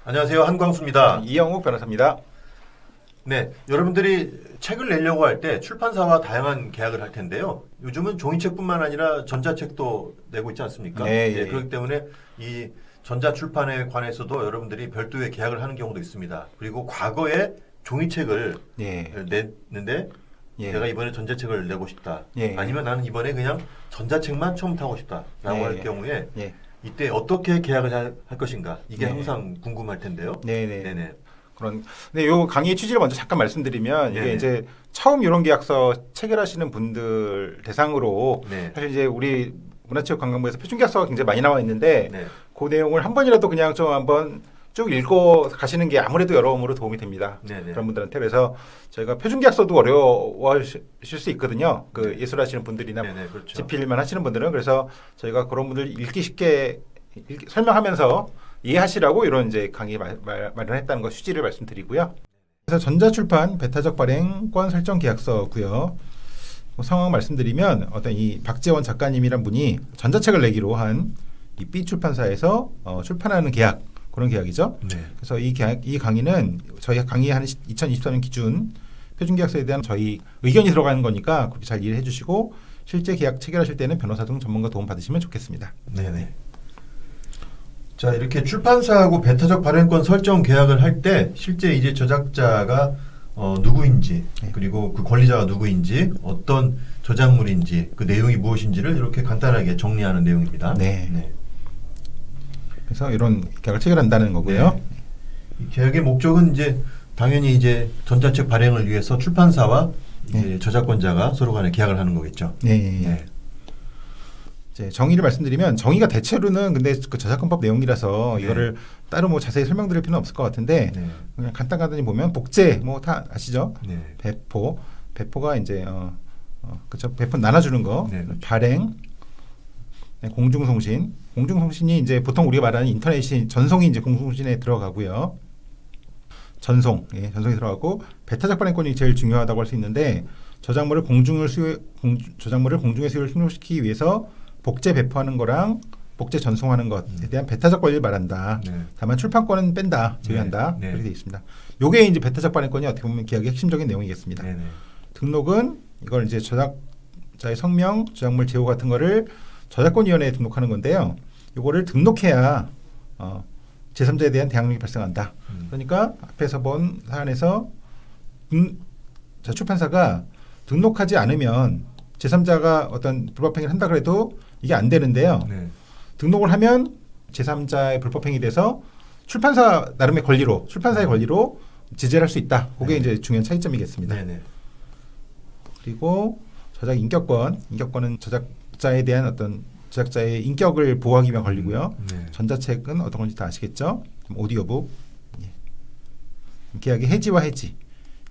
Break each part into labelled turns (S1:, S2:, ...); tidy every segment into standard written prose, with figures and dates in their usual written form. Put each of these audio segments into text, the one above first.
S1: 안녕하세요. 한광수입니다.
S2: 이영욱 변호사입니다.
S1: 네, 여러분들이 책을 내려고 할 때 출판사와 다양한 계약을 할 텐데요. 요즘은 종이책뿐만 아니라 전자책도 내고 있지 않습니까?
S2: 네,
S1: 그렇기 때문에 이 전자출판에 관해서도 여러분들이 별도의 계약을 하는 경우도 있습니다. 그리고 과거에 종이책을 냈는데 내가 이번에 전자책을 내고 싶다. 아니면 나는 이번에 그냥 전자책만 처음부터 하고 싶다라고 할 경우에 이때 어떻게 계약을 할 것인가 이게 항상 궁금할 텐데요. 네네.
S2: 근데 요 강의 취지를 먼저 잠깐 말씀드리면 이게 이제 처음 이런 계약서 체결하시는 분들 대상으로 사실 이제 우리 문화체육관광부에서 표준계약서가 굉장히 많이 나와 있는데 그 내용을 한 번이라도 그냥 좀 한번 쭉 읽어 가시는 게 아무래도 여러모로 도움이 됩니다. 그런 분들한테. 그래서 저희가 표준계약서도 어려워하실 수 있거든요. 그 예술하시는 분들이나
S1: 그렇죠.
S2: 집필만 하시는 분들은. 그래서 저희가 그런 분들 읽기 쉽게 설명하면서 이해하시라고 이런 이제 강의 마련했다는 거 취지를 말씀드리고요. 그래서 전자출판 배타적 발행권 설정 계약서고요. 상황 말씀드리면 어떤 이 박재원 작가님이란 분이 전자책을 내기로 한 이 B 출판사에서 출판하는 계약, 그런 계약이죠. 그래서 이 강의는 저희가 강의하는 2023년 기준 표준계약서에 대한 저희 의견이 들어가는 거니까 그렇게 잘 이해해 주시고 실제 계약 체결하실 때는 변호사 등 전문가 도움 받으시면 좋겠습니다.
S1: 자, 이렇게 출판사하고 배타적 발행권 설정 계약을 할 때 실제 이제 저작자가 누구인지 그리고 그 권리자가 누구인지 어떤 저작물인지 그 내용이 무엇인지를 이렇게 간단하게 정리하는 내용입니다.
S2: 그래서 이런 계약을 체결한다는 거고요.
S1: 이 계약의 목적은 이제 당연히 이제 전자책 발행을 위해서 출판사와 이제 저작권자가 서로 간에 계약을 하는 거겠죠.
S2: 이제 정의를 말씀드리면 정의가 대체로는 근데 그 저작권법 내용이라서 이거를 따로 뭐 자세히 설명드릴 필요는 없을 것 같은데 그냥 간단히 보면 복제 뭐 다 아시죠? 배포가 이제 그쵸, 배포 나눠주는 거, 발행, 공중송신이 이제 보통 우리가 말하는 인터넷이 전송이 이제 공중송신에 들어가고요. 전송이 들어가고 배타적 발행권이 제일 중요하다고 할 수 있는데 저작물을 공중의 수요를 충족시키기 위해서 복제 배포하는 거랑 복제 전송하는 것에 대한 배타적 권리를 말한다. 다만 출판권은 뺀다, 제외한다. 그렇게 되어 있습니다. 요게 이제 배타적 발행권이 어떻게 보면 계약의 핵심적인 내용이겠습니다. 등록은 이걸 이제 저작자의 성명, 저작물 제호 같은 거를 저작권위원회에 등록하는 건데요. 요거를 등록해야 제3자에 대한 대항력이 발생한다. 그러니까 앞에서 본 사안에서 출판사가 등록하지 않으면 제3자가 어떤 불법행위를 한다 그래도 이게 안 되는데요. 등록을 하면 제3자의 불법행위 돼서 출판사 나름의 권리로, 출판사의 권리로 제재를 할 수 있다. 그게 이제 중요한 차이점이겠습니다. 그리고 저작 인격권은 저작자에 대한 어떤 저작자의 인격을 보호하기 위한 권리고요. 전자책은 어떤 건지 다 아시겠죠? 오디오북. 계약의 해지와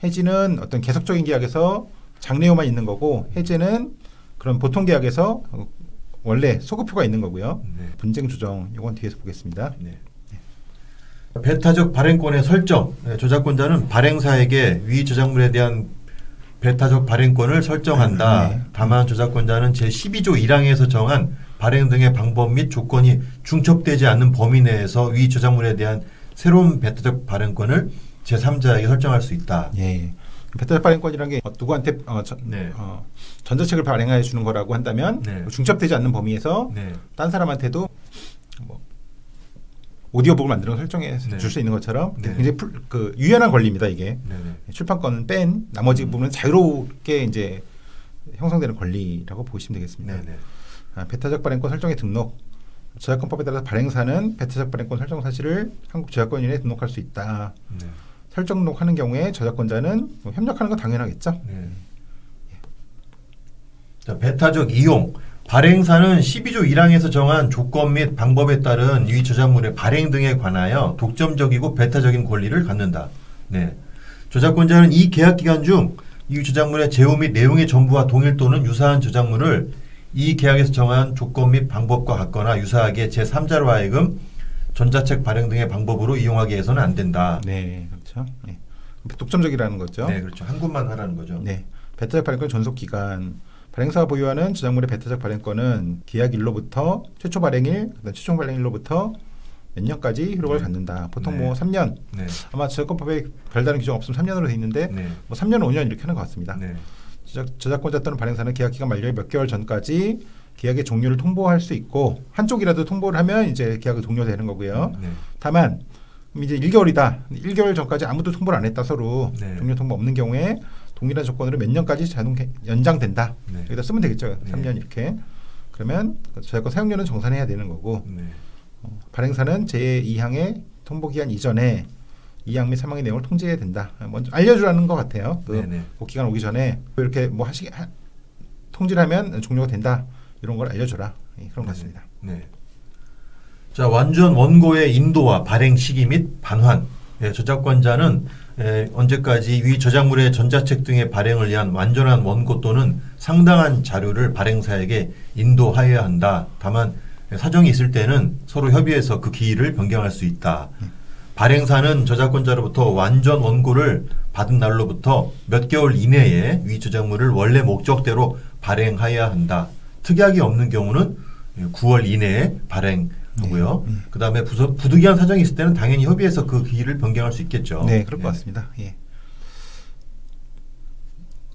S2: 해지는 어떤 계속적인 계약에서 장래요만 있는 거고 해제는 그런 보통 계약에서 원래 소급표가 있는 거고요. 분쟁 조정 이건 뒤에서 보겠습니다.
S1: 배타적 발행권의 설정. 저작권자는 발행사에게 위 저작물에 대한 배타적 발행권을 설정한다. 다만 저작권자는 제12조 1항에서 정한 발행 등의 방법 및 조건이 중첩되지 않는 범위 내에서 위 저작물에 대한 새로운 배타적 발행권을 제3자에게 설정할 수 있다.
S2: 배타적 발행권이라는 게 누구한테 전자책을 발행해 주는 거라고 한다면 중첩되지 않는 범위에서 딴 사람한테도 뭐 오디오북을 만들어 설정해 줄 수 있는 것처럼 굉장히 유연한 권리입니다. 이게 출판권은 뺀 나머지 부분은 자유롭게 이제 형성되는 권리라고 보시면 되겠습니다. 배타적 발행권 설정의 등록. 저작권법에 따라서 발행사는 배타적 발행권 설정 사실을 한국저작권위원회에 등록할 수 있다. 설정 등록하는 경우에 저작권자는 뭐 협력하는 건 당연하겠죠.
S1: 자, 배타적 이용. 발행사는 12조 1항에서 정한 조건 및 방법에 따른 위 저작물의 발행 등에 관하여 독점적이고 배타적인 권리를 갖는다. 저작권자는 이 계약 기간 중 이 저작물의 제호 및 내용의 전부와 동일 또는 유사한 저작물을 이 계약에서 정한 조건 및 방법과 같거나 유사하게 제3자로 하여금 전자책 발행 등의 방법으로 이용하게 해서는 안 된다.
S2: 그렇죠. 독점적이라는 거죠.
S1: 그렇죠. 한 군만 하라는 거죠.
S2: 배타적 발행권 존속 기간. 발행사가 보유하는 저작물의 배타적 발행권은 계약일로부터 최초 발행일, 최초 발행일로부터 몇 년까지 효력을
S1: 네.
S2: 갖는다. 보통
S1: 네.
S2: 뭐 3년.
S1: 네.
S2: 아마 저작권법에 별다른 규정 없으면 3년으로 돼 있는데
S1: 네.
S2: 뭐 3년, 5년 이렇게 하는 것 같습니다.
S1: 네.
S2: 저작권자 또는 발행사는 계약 기간 만료의 몇 개월 전까지 계약의 종료를 통보할 수 있고 한쪽이라도 통보를 하면 이제 계약이 종료되는 거고요.
S1: 네.
S2: 다만 이제 1개월이다. 1개월 전까지 아무도 통보를 안 했다 서로
S1: 네.
S2: 종료 통보 없는 경우에 동일한 조건으로 몇 년까지 자동 연장된다.
S1: 네.
S2: 여기다 쓰면 되겠죠.
S1: 네.
S2: 3년 이렇게. 그러면 저작권 사용료는 정산해야 되는 거고
S1: 네.
S2: 발행사는 제2항의 통보 기간 이전에 2항 및 3항의 내용을 통지해야 된다. 먼저 알려주라는 것 같아요.
S1: 네네.
S2: 그 기간 오기 전에 이렇게 뭐 통지를 하면 종료가 된다. 이런 걸 알려줘라. 그런 것 같습니다.
S1: 네. 자, 완전 원고의 인도와 발행 시기 및 반환. 예, 저작권자는 언제까지 위 저작물의 전자책 등의 발행을 위한 완전한 원고 또는 상당한 자료를 발행사에게 인도하여야 한다. 다만 사정이 있을 때는 서로 협의해서 그 기일을 변경할 수 있다. 발행사는 저작권자로부터 완전 원고를 받은 날로부터 몇 개월 이내에 위 저작물을 원래 목적대로 발행하여야 한다. 특약이 없는 경우는 9월 이내에 발행하고요. 그 다음에 부득이한 사정이 있을 때는 당연히 협의해서 그 기일을 변경할 수 있겠죠.
S2: 네, 그럴 것 같습니다. 예.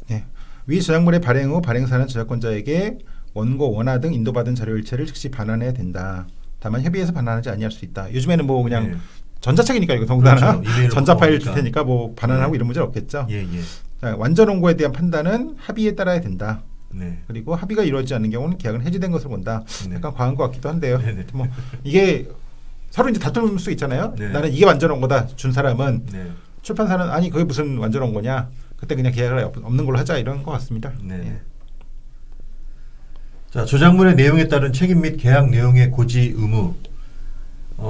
S2: 네. 위 저작물의 발행 후 발행사는 저작권자에게 원고, 원화 등 인도받은 자료 일체를 즉시 반환해야 된다. 다만 협의해서 반환하지 아니할 수 있다. 요즘에는 뭐 그냥
S1: 네.
S2: 전자책이니까 이거 더군다나
S1: 그렇죠.
S2: 전자 파일 줄
S1: 보니까.
S2: 테니까 뭐 반환하고 이런 문제는 없겠죠.
S1: 예, 예.
S2: 자, 완전 원고에 대한 판단은 합의에 따라야 된다.
S1: 네.
S2: 그리고 합의가 이루어지지 않는 경우는 계약은 해지된 것을 본다.
S1: 네.
S2: 약간 과한 것 같기도 한데요.
S1: 네네.
S2: 뭐 이게 서로 이제 다툴 수 있잖아요.
S1: 네.
S2: 나는 이게 완전 원고다 준 사람은
S1: 네.
S2: 출판사는 아니 그게 무슨 완전 원고냐. 그때 그냥 계약을 없는 걸로 하자 이런 것 같습니다.
S1: 네.
S2: 예.
S1: 자, 저작물의 내용에 따른 책임 및 계약 내용의 고지 의무.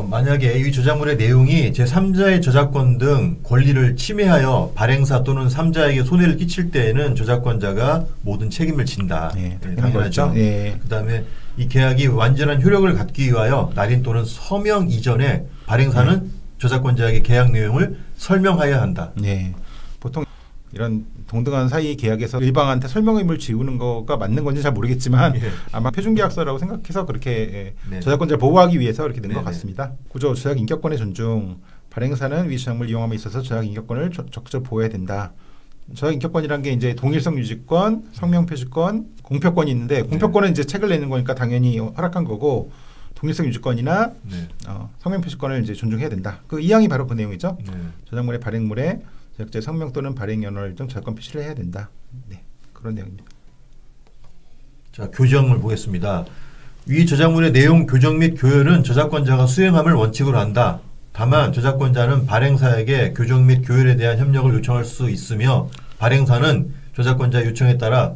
S1: 만약에 이 저작물의 내용이 제3자의 저작권 등 권리를 침해하여 발행사 또는 3자에게 손해를 끼칠 때에는 저작권자가 모든 책임을 진다.
S2: 예,
S1: 네,
S2: 당연한
S1: 당연하죠.
S2: 거죠. 예.
S1: 그다음에 이 계약이 완전한 효력을 갖기 위하여 날인 또는 서명 이전에 발행사는 저작권자에게 계약 내용을 설명하여야 한다.
S2: 예. 보통 이런 동등한 사이 계약에서 일방한테 설명 의무를 지우는 거가 맞는 건지 잘 모르겠지만
S1: 예.
S2: 아마 표준계약서라고 생각해서 그렇게
S1: 네.
S2: 저작권자를 보호하기 위해서 이렇게 된 것
S1: 네네.
S2: 같습니다. 구조 저작 인격권의 존중. 발행사는 위 저작물 이용함에 있어서 저작 인격권을 적극적으로 보호해야 된다. 저작 인격권이란 게 이제 동일성 유지권, 성명 표시권, 공표권이 있는데 공표권은 이제 책을 내는 거니까 당연히 허락한 거고 동일성 유지권이나
S1: 네.
S2: 성명 표시권을 이제 존중해야 된다. 그 2항이 바로 그 내용이죠.
S1: 네.
S2: 저작물의 발행물에 제작자의 성명 또는 발행 연월 등 저작권 표시를 해야 된다. 네, 그런 내용입니다.
S1: 자, 교정을 보겠습니다. 위 저작물의 내용 교정 및 교열은 저작권자가 수행함을 원칙으로 한다. 다만 저작권자는 발행사에게 교정 및 교열에 대한 협력을 요청할 수 있으며 발행사는 저작권자 요청에 따라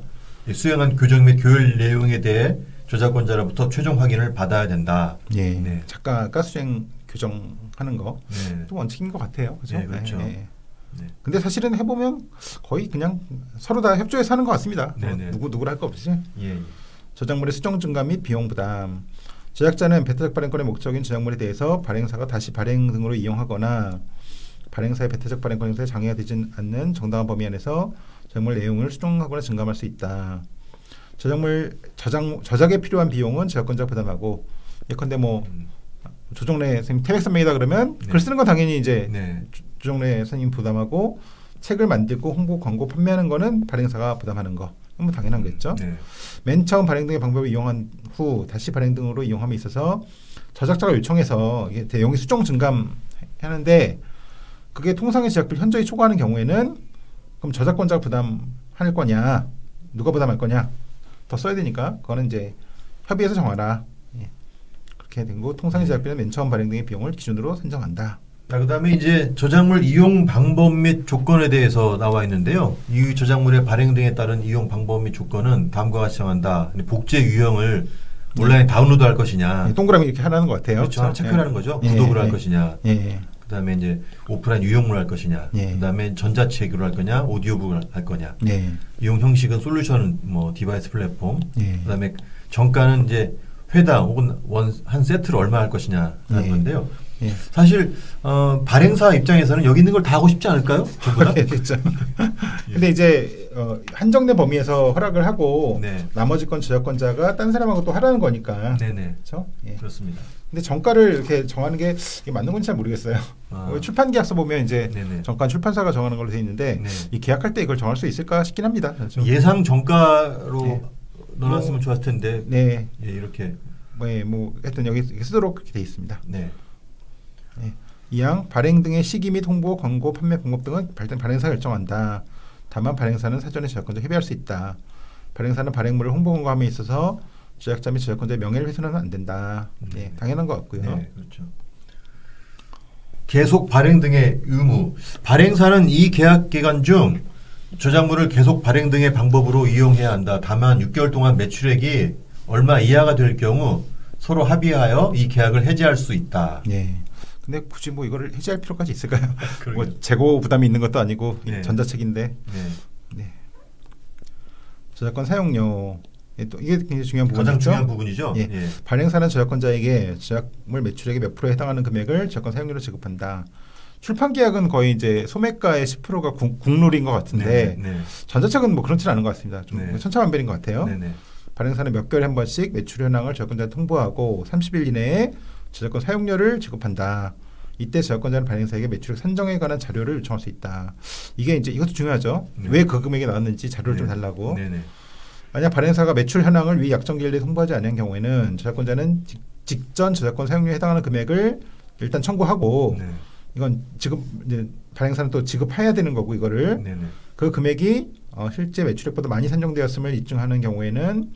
S1: 수행한 교정 및 교열 내용에 대해 저작권자로부터 최종 확인을 받아야 된다.
S2: 예,
S1: 네.
S2: 작가가 수행 교정하는 거
S1: 네.
S2: 좀 원칙인 것 같아요. 그죠?
S1: 네, 그렇죠.
S2: 네.
S1: 네.
S2: 근데 사실은 해보면 거의 그냥 서로 다 협조해서 하는 것 같습니다.
S1: 네네.
S2: 누구를 할 거 없이.
S1: 예.
S2: 저작물의 수정 증가 및 비용 부담. 제작자는 배타적 발행권의 목적인 저작물에 대해서 발행사가 다시 발행 등으로 이용하거나 발행사의 배타적 발행권 행사에 장애가 되지 않는 정당한 범위 안에서 저작물 내용을 수정하거나 증감할 수 있다. 저작에 필요한 비용은 저작권자가 부담하고 예컨대 뭐 조정래 선생님 태백산맥이다 그러면
S1: 네.
S2: 글 쓰는 건 당연히 이제
S1: 네.
S2: 조정래 선생님 부담하고 책을 만들고 홍보 광고 판매하는 거는 발행사가 부담하는 거. 뭐 당연한 거겠죠.
S1: 네.
S2: 맨 처음 발행 등의 방법을 이용한 후 다시 발행 등으로 이용함에 있어서 저작자가 요청해서 이게 내용이 수정 증감하는데 그게 통상의 제작비를 현저히 초과하는 경우에는 그럼 저작권자가 부담할 거냐 누가 부담할 거냐 더 써야 되니까 그거는 이제 협의해서 정하라. 예. 그렇게 된 거 통상의 제작비는 맨 처음 발행 등의 비용을 기준으로 산정한다.
S1: 자, 그다음에 이제 저작물 이용 방법 및 조건에 대해서 나와 있는데요. 이 저작물의 발행 등에 따른 이용 방법 및 조건은 다음과 같이 정한다. 복제 유형을 온라인 다운로드할 것이냐,
S2: 예, 동그라미 이렇게 하라는 것 같아요.
S1: 그렇죠.
S2: 그렇죠?
S1: 체크를
S2: 예.
S1: 하는 거죠.
S2: 예,
S1: 구독을 할
S2: 예.
S1: 것이냐,
S2: 예.
S1: 그다음에 이제 오프라인 유형물 할 것이냐,
S2: 예.
S1: 그다음에 전자책으로 할 거냐, 오디오북을 할 거냐.
S2: 예.
S1: 이용 형식은 솔루션 뭐 디바이스 플랫폼.
S2: 예.
S1: 그다음에 정가는 이제 회당 혹은 한 세트를 얼마 할 것이냐라는
S2: 예.
S1: 건데요.
S2: 예.
S1: 사실 발행사 입장에서는 여기 있는 걸 다 하고 싶지 않을까요? 전부 다?
S2: 그렇죠. 근데 이제 한정된 범위에서 허락을 하고
S1: 네.
S2: 나머지 건 저작권자가 딴 사람하고 또 하라는 거니까.
S1: 네네.
S2: 그렇죠? 예.
S1: 그렇습니다.
S2: 근데 정가를 이렇게 정하는 게 이게 맞는 건지 잘 모르겠어요. 출판 계약서 보면 이제
S1: 네네.
S2: 정가 출판사가 정하는 걸로 돼 있는데
S1: 네.
S2: 이 계약할 때 이걸 정할 수 있을까 싶긴 합니다. 좀.
S1: 예상 정가로
S2: 네.
S1: 넣어놨으면 좋았을 텐데.
S2: 네.
S1: 예, 이렇게.
S2: 뭐 하여튼 여기 쓰도록 그렇게 돼 있습니다.
S1: 네.
S2: 네. 이항 발행 등의 시기 및 홍보, 광고, 판매 방법 등은 발행사가 결정한다. 다만 발행사는 사전에 저작권자 협의할 수 있다. 발행사는 발행물을 홍보 광고함에 있어서 제작자 및 저작권자의 명예를 훼손하면 안 된다. 네, 당연한 것 같고요.
S1: 네, 그렇죠. 계속 발행 등의 의무. 발행사는 이 계약 기간 중 저작물을 계속 발행 등의 방법으로 이용해야 한다. 다만 6개월 동안 매출액이 얼마 이하가 될 경우 서로 합의하여 이 계약을 해지할 수 있다.
S2: 네. 근데 굳이 뭐 이거를 해지할 필요까지 있을까요?
S1: 그러게요.
S2: 뭐 재고 부담이 있는 것도 아니고
S1: 네.
S2: 전자책인데.
S1: 네.
S2: 네. 저작권 사용료. 예, 또 이게 굉장히 중요한 부분이죠.
S1: 가장 중요한 부분이죠.
S2: 예.
S1: 예.
S2: 발행사는 저작권자에게 저작물 매출액의 몇 프로에 해당하는 금액을 저작권 사용료로 지급한다. 출판 계약은 거의 이제 소매가의 10%가 국룰인 것 같은데
S1: 네.
S2: 전자책은 뭐 그렇지는 않은 것 같습니다. 좀
S1: 네.
S2: 천차만별인 것 같아요.
S1: 네. 네.
S2: 발행사는 몇 개월에 한 번씩 매출 현황을 저작권자한테 통보하고 30일 이내에 저작권 사용료를 지급한다. 이때 저작권자는 발행사에게 매출액 산정에 관한 자료를 요청할 수 있다. 이게 이제 이것도 중요하죠.
S1: 네.
S2: 왜 그 금액이 나왔는지 자료를
S1: 네.
S2: 좀 달라고.
S1: 네. 네.
S2: 만약 발행사가 매출 현황을 위 약정 기일에 통보하지 않은 경우에는 저작권자는 직전 저작권 사용료에 해당하는 금액을 일단 청구하고
S1: 네.
S2: 이건 지급 이제 발행사는 또 지급해야 되는 거고 이거를
S1: 네. 네.
S2: 그 금액이 실제 매출액보다 많이 산정되었음을 입증하는 경우에는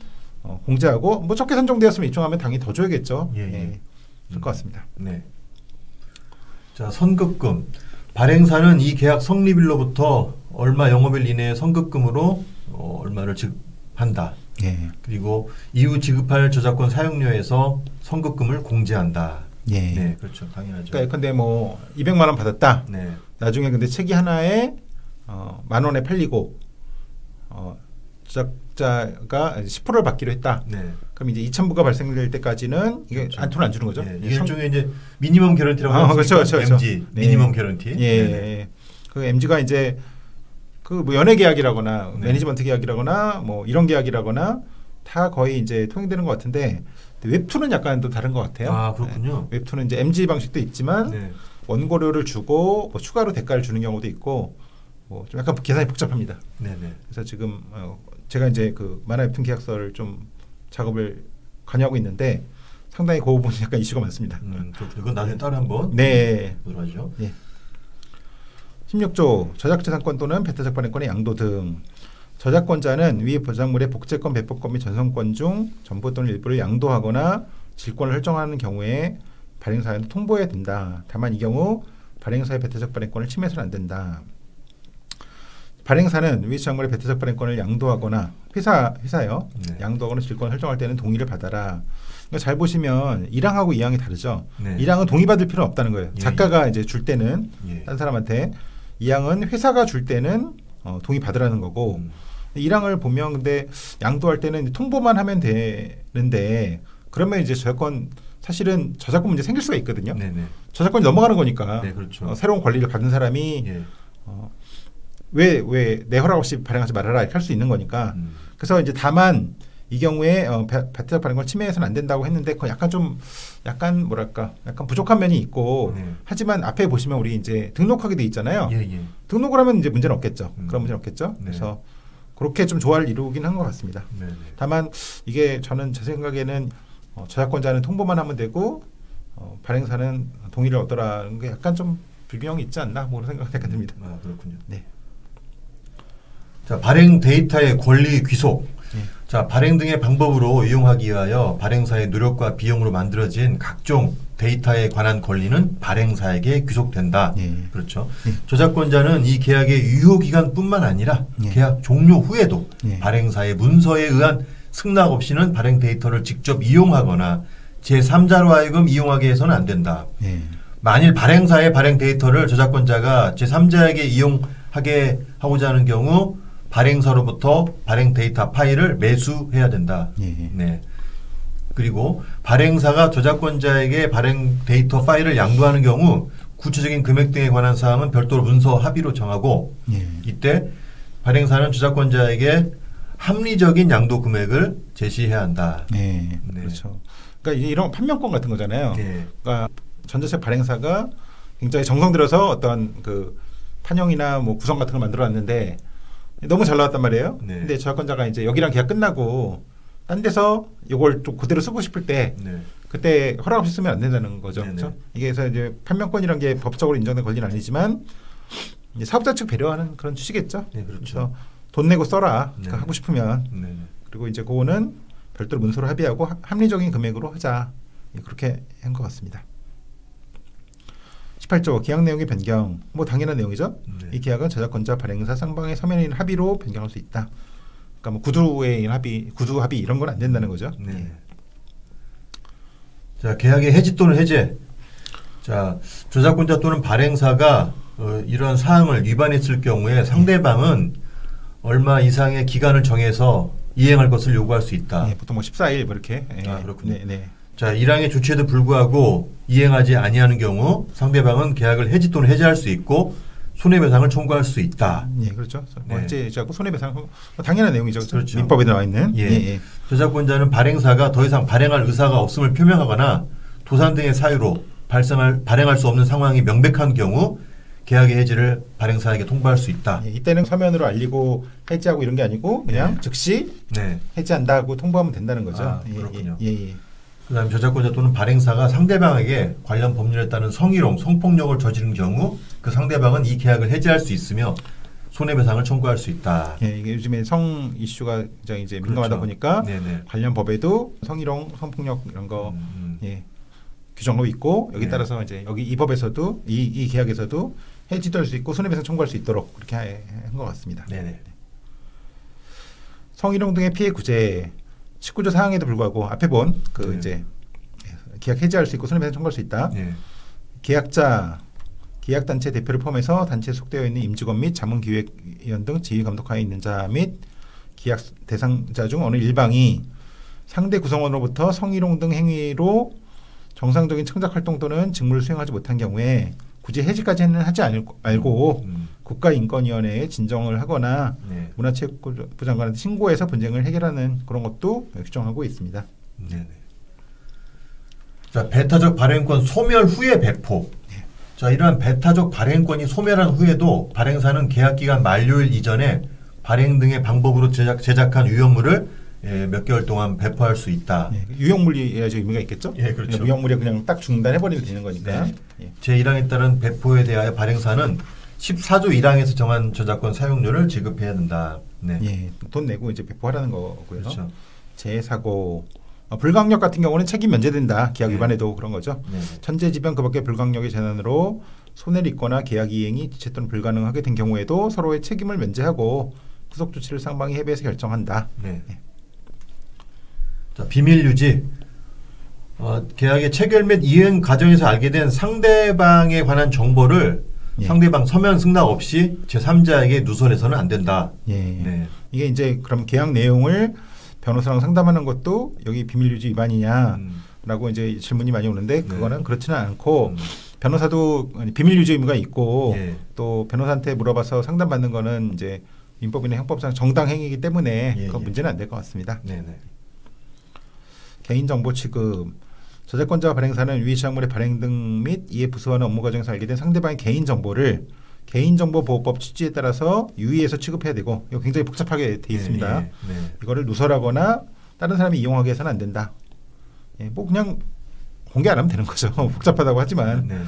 S2: 공제하고 뭐 적게 산정되었으면 입증하면 당연히 더 줘야겠죠.
S1: 예.
S2: 그럴 것 같습니다.
S1: 네. 자, 선급금. 발행사는 이 계약 성립일로부터 얼마 영업일 이내에 선급금으로 얼마를 지급한다.
S2: 예.
S1: 그리고 이후 지급할 저작권 사용료에서 선급금을 공제한다.
S2: 예.
S1: 네, 그렇죠. 당연하죠.
S2: 그러니까 근데 뭐 200만 원 받았다.
S1: 네.
S2: 나중에 근데 책이 하나에 10,000원에 팔리고 제작자가 10%를 받기로 했다.
S1: 네.
S2: 그럼 이제 2,000부가 발생될 때까지는 이게
S1: 그렇죠.
S2: 돈을 안 주는 거죠.
S1: 네. 이게 일종의 이제 미니멈 개런티라고
S2: 그렇죠,
S1: 하죠.
S2: 그렇죠.
S1: MG
S2: 네.
S1: 미니멈 개런티.
S2: 예.
S1: 네.
S2: 그 MG가 이제 그 뭐 연예 계약이라거나
S1: 네.
S2: 매니지먼트 계약이라거나 뭐 이런 계약이라거나 다 거의 이제 통용되는 것 같은데 웹툰은 약간 또 다른 것 같아요.
S1: 아, 그렇군요.
S2: 네. 웹툰은 이제 MG 방식도 있지만
S1: 네.
S2: 원고료를 주고 뭐 추가로 대가를 주는 경우도 있고 뭐 좀 약간 계산이 복잡합니다.
S1: 네, 네.
S2: 그래서 지금 제가 이제 그 만화 웹툰 계약서를 좀 작업을 관여하고 있는데 상당히 그 부분이 약간 이슈가 많습니다.
S1: 그렇죠. 이건 나중에 따로 한번
S2: 네.
S1: 보도록 하죠.
S2: 예. 16조 저작재산권 또는 배타적 발행권의 양도 등 저작권자는 위 저작물의 복제권, 배포권 및 전송권 중 전부 또는 일부를 양도하거나 질권을 설정하는 경우에 발행사에 통보해야 된다. 다만 이 경우 발행사의 배타적 발행권을 침해해서는 안 된다. 발행사는 위 저작물의 배타적 발행권을 양도하거나 회사요.
S1: 네.
S2: 양도하거나 질권을 설정할 때는 동의를 받아라. 그러니까 잘 보시면 1항하고 2항이 다르죠.
S1: 네.
S2: 1항은 동의받을 필요는 없다는 거예요.
S1: 예,
S2: 작가가 이제 줄 때는
S1: 예.
S2: 딴 사람한테 2항은 회사가 줄 때는 동의 받으라는 거고 1항을 보면 근데 양도할 때는 통보만 하면 되는데 그러면 이제 저작권 사실은 저작권 문제 생길 수가 있거든요.
S1: 네네.
S2: 저작권이 넘어가는 거니까
S1: 네, 그렇죠.
S2: 새로운 권리를 받은 사람이
S1: 예.
S2: 왜 내 허락 없이 발행하지 말아라 이렇게 할 수 있는 거니까 그래서 이제 다만 이 경우에 배타적 발행권 침해해서는 안 된다고 했는데 그건 약간 뭐랄까 약간 부족한 면이 있고
S1: 네.
S2: 하지만 앞에 보시면 우리 이제 등록하게 돼 있잖아요.
S1: 예.
S2: 등록을 하면 이제 문제는 없겠죠. 그런 문제는 없겠죠.
S1: 네.
S2: 그래서 그렇게 좀 조화를 이루긴 한 것 같습니다.
S1: 네네.
S2: 다만 이게 저는 제 생각에는 저작권자는 통보만 하면 되고 발행사는 동의를 얻더라는 게 약간 좀 불균형이 있지 않나 뭐 그런 생각이 약간 듭니다.
S1: 아, 그렇군요.
S2: 네.
S1: 자, 발행 데이터의 권리 귀속.
S2: 네.
S1: 자, 발행 등의 방법으로 이용하기 위하여 발행사의 노력과 비용으로 만들어진 각종 데이터에 관한 권리는 발행사에게 귀속된다.
S2: 네.
S1: 그렇죠.
S2: 네.
S1: 저작권자는 이 계약의 유효 기간뿐만 아니라
S2: 네.
S1: 계약 종료 후에도
S2: 네.
S1: 발행사의 문서에 의한 승낙 없이는 발행 데이터를 직접 이용하거나 제3자로 하여금 이용하게 해서는 안 된다.
S2: 네.
S1: 만일 발행사의 발행 데이터를 저작권자가 제3자에게 이용하게 하고자 하는 경우 발행사로부터 발행 데이터 파일을 매수해야 된다.
S2: 예.
S1: 네. 그리고 발행사가 저작권자에게 발행 데이터 파일을 양도하는 경우 구체적인 금액 등에 관한 사항은 별도로 문서 합의로 정하고 이때 발행사는 저작권자에게 합리적인 양도 금액을 제시해야 한다.
S2: 네. 그렇죠. 그러니까 이런 판명권 같은 거잖아요. 그러니까 전자책 발행사가 굉장히 정성 들여서 어떤 그 판형이나 뭐 구성 같은 걸 만들어놨는데 너무 잘 나왔단 말이에요. 근데 저작권자가 이제 여기랑 계약 끝나고 딴 데서 이걸 좀 그대로 쓰고 싶을 때 그때 허락 없이 쓰면 안 된다는 거죠. 그렇죠? 이게 그래서 이제 판명권이란 게 법적으로 인정된 권리는 아니지만 이제 사업자 측 배려하는 그런 취지겠죠.
S1: 그렇죠.
S2: 그래서 돈 내고 써라. 그러니까 하고 싶으면. 그리고 이제 그거는 별도로 문서로 합의하고 합리적인 금액으로 하자. 그렇게 한 것 같습니다. 18조 계약 내용의 변경. 뭐 당연한 내용이죠. 이 계약은 저작권자 발행사 쌍방의 서면에 있는 합의로 변경할 수 있다. 그러니까 뭐 구두의 합의, 구두 합의 이런 건 안 된다는 거죠.
S1: 자, 계약의 해지 또는 해제. 자, 저작권자 또는 발행사가 이러한 사항을 위반했을 경우에 상대방은 얼마 이상의 기간을 정해서 이행할 것을 요구할 수 있다.
S2: 보통 뭐 14일 뭐 이렇게.
S1: 그렇군요. 자, 1항의 조치에도 불구하고 이행하지 아니하는 경우 상대방은 계약을 해지 또는 해제할 수 있고 손해배상을 청구할 수 있다.
S2: 그렇죠. 해지하고 손해배상 당연한 내용이죠.
S1: 그렇죠.
S2: 민법에 나와 있는.
S1: 저작권자는 발행사가 더 이상 발행할 의사가 없음을 표명하거나 도산 등의 사유로 발행할 수 없는 상황이 명백한 경우 계약의 해지를 발행사에게 통보할 수 있다.
S2: 이때는 서면으로 알리고 해지하고 이런 게 아니고 그냥 즉시 해지한다고 통보하면 된다는 거죠.
S1: 그렇군요. 그다음에 저작권자 또는 발행사가 상대방에게 관련 법률에 따른 성희롱, 성폭력을 저지른 경우 그 상대방은 이 계약을 해지할 수 있으며 손해배상을 청구할 수 있다.
S2: 이게 요즘에 성 이슈가 굉장히 이제 민감하다 보니까 관련 법에도 성희롱, 성폭력 이런 거 규정하고 있고 여기 따라서 이제 여기 이 법에서도 이 계약에서도 해지도 할 수 있고 손해배상 청구할 수 있도록 그렇게 한 것 같습니다. 성희롱 등의 피해 구제 19조 사항에도 불구하고 앞에 본 그 이제 계약 해지할 수 있고 손해배상 청구할 수 있다. 계약자, 계약단체 대표를 포함해서 단체에 속되어 있는 임직원 및 자문기획위원 등 지휘감독하에 있는 자 및 계약 대상자 중 어느 일방이 상대 구성원으로부터 성희롱 등 행위로 정상적인 창작활동 또는 직무를 수행하지 못한 경우에 굳이 해지까지는 하지 말고 국가인권위원회에 진정을 하거나 문화체육부 장관한테 신고해서 분쟁을 해결하는 그런 것도 규정하고 있습니다.
S1: 자, 배타적 발행권 소멸 후에 배포. 자, 이러한 배타적 발행권이 소멸한 후에도 발행사는 계약기간 만료일 이전에 발행 등의 방법으로 제작한 유형물을 몇 개월 동안 배포할 수 있다.
S2: 유형물이라서 의미가 있겠죠?
S1: 그렇죠.
S2: 무형물이 그냥 딱 중단해버리면 되는 거니까.
S1: 제1항에 따른 배포에 대하여 발행사는 14조 1항에서 정한 저작권 사용료를 지급해야 된다.
S2: 돈 내고 이제 배포하라는 거고요.
S1: 그렇죠.
S2: 재사고 불강력 같은 경우는 책임 면제된다. 계약 위반에도 그런 거죠. 천재지변 그밖에 불강력의 재난으로 손해를 입거나 계약 이행이 지체 또는 불가능하게 된 경우에도 서로의 책임을 면제하고 후속 조치를 쌍방이 협의해서 결정한다.
S1: 자, 비밀 유지. 계약의 체결 및 이행 과정에서 알게 된 상대방에 관한 정보를 상대방 서면 승낙 없이 제3자에게 누설해서는 안 된다.
S2: 이게 이제 그럼 계약 내용을 변호사랑 상담하는 것도 여기 비밀 유지 위반이냐라고 이제 질문이 많이 오는데 그거는 그렇지는 않고 변호사도 비밀 유지 의무가 있고 또 변호사한테 물어봐서 상담받는 거는 이제 민법이나 형법상 정당 행위이기 때문에 그건 문제는 안 될 것 같습니다. 개인정보 취급. 저작권자 발행사는 위 저작물의 발행 등 및 이에 부수하는 업무 과정에서 알게 된 상대방의 개인정보를 개인정보보호법 취지에 따라서 유의해서 취급해야 되고 이거 굉장히 복잡하게 돼 있습니다. 이거를 누설하거나 다른 사람이 이용하게 해서는 안 된다. 뭐 그냥 공개 안 하면 되는 거죠. 복잡하다고 하지만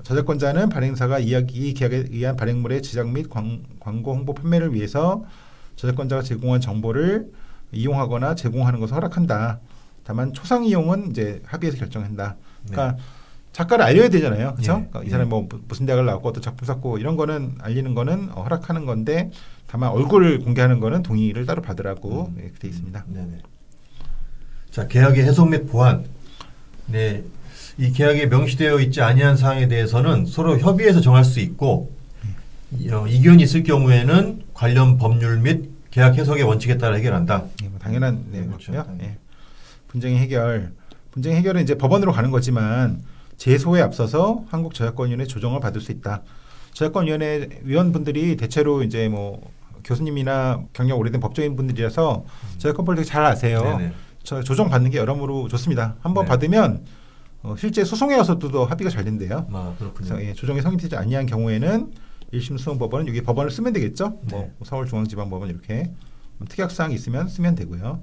S2: 저작권자는 발행사가 이 계약에 의한 발행물의 제작 및 광고 홍보 판매를 위해서 저작권자가 제공한 정보를 이용하거나 제공하는 것을 허락한다. 다만 초상 이용은 이제 합의해서 결정한다. 그러니까 작가를 알려야 되잖아요, 그렇죠? 그러니까 이 사람이 뭐 무슨 대학을 나왔고 또 작품 썼고 이런 거는 알리는 거는 허락하는 건데 다만 얼굴을 공개하는 거는 동의를 따로 받으라고 이렇게 돼 있습니다.
S1: 자, 계약의 해석 및 보완. 이 계약에 명시되어 있지 아니한 사항에 대해서는 서로 협의해서 정할 수 있고 이견이 있을 경우에는 관련 법률 및 계약 해석의 원칙에 따라 해결한다.
S2: 뭐 당연한 내용이죠. 분쟁 해결은 이제 법원으로 가는 거지만 제소에 앞서서 한국저작권위원회 조정을 받을 수 있다. 저작권위원회 위원분들이 대체로 이제 뭐 교수님이나 경력 오래된 법조인 분들이라서 저작권법을 되게 잘 아세요.
S1: 네네.
S2: 조정 받는 게 여러모로 좋습니다. 한번
S1: 네.
S2: 받으면 실제 소송에 와서도 합의가 잘 된대요.
S1: 그렇군요.
S2: 그래서 조정이 성립되지 아니한 경우에는 1심 수원법원은 여기 법원을 쓰면 되겠죠.
S1: 네.
S2: 뭐 서울중앙지방법원 이렇게 특약사항이 있으면 쓰면 되고요.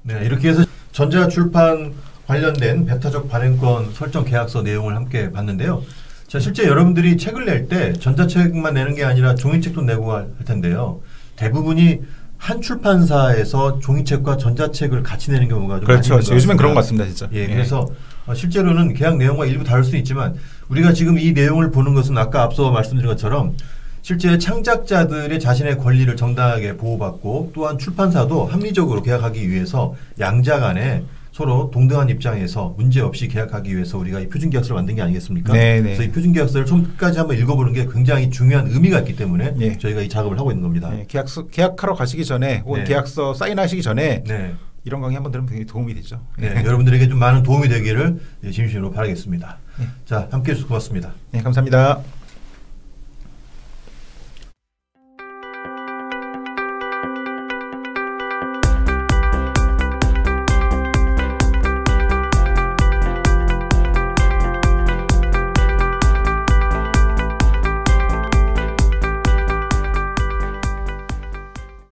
S1: 네, 이렇게 해서 전자출판 관련된 배타적 발행권 설정 계약서 내용을 함께 봤는데요. 자, 실제 여러분들이 책을 낼 때 전자책만 내는 게 아니라 종이책도 내고 할 텐데요. 대부분이 한 출판사에서 종이책과 전자책을 같이 내는 경우가 좀
S2: 그렇죠.
S1: 많이 있는 것
S2: 요즘엔
S1: 같습니다.
S2: 그런 것 같습니다, 진짜.
S1: 예, 그래서 실제로는 계약 내용과 일부 다를 수 있지만 우리가 지금 이 내용을 보는 것은 아까 앞서 말씀드린 것처럼 실제 창작자들의 자신의 권리를 정당하게 보호받고 또한 출판사도 합리적으로 계약하기 위해서 양자 간에 서로 동등한 입장에서 문제없이 계약하기 위해서 우리가 이 표준계약서를 만든 게 아니겠습니까?
S2: 네네.
S1: 그래서 이 표준계약서를 처음까지 한번 읽어보는 게 굉장히 중요한 의미가 있기 때문에
S2: 네.
S1: 저희가 이 작업을 하고 있는 겁니다.
S2: 네, 계약하러 가시기 전에 혹은
S1: 네.
S2: 계약서 사인하시기 전에
S1: 네.
S2: 이런 강의 한번 들으면 굉장히 도움이 되죠.
S1: 네, 여러분들에게 좀 많은 도움이 되기를 진심으로 바라겠습니다. 자, 함께해 주셔서 고맙습니다.
S2: 네, 감사합니다.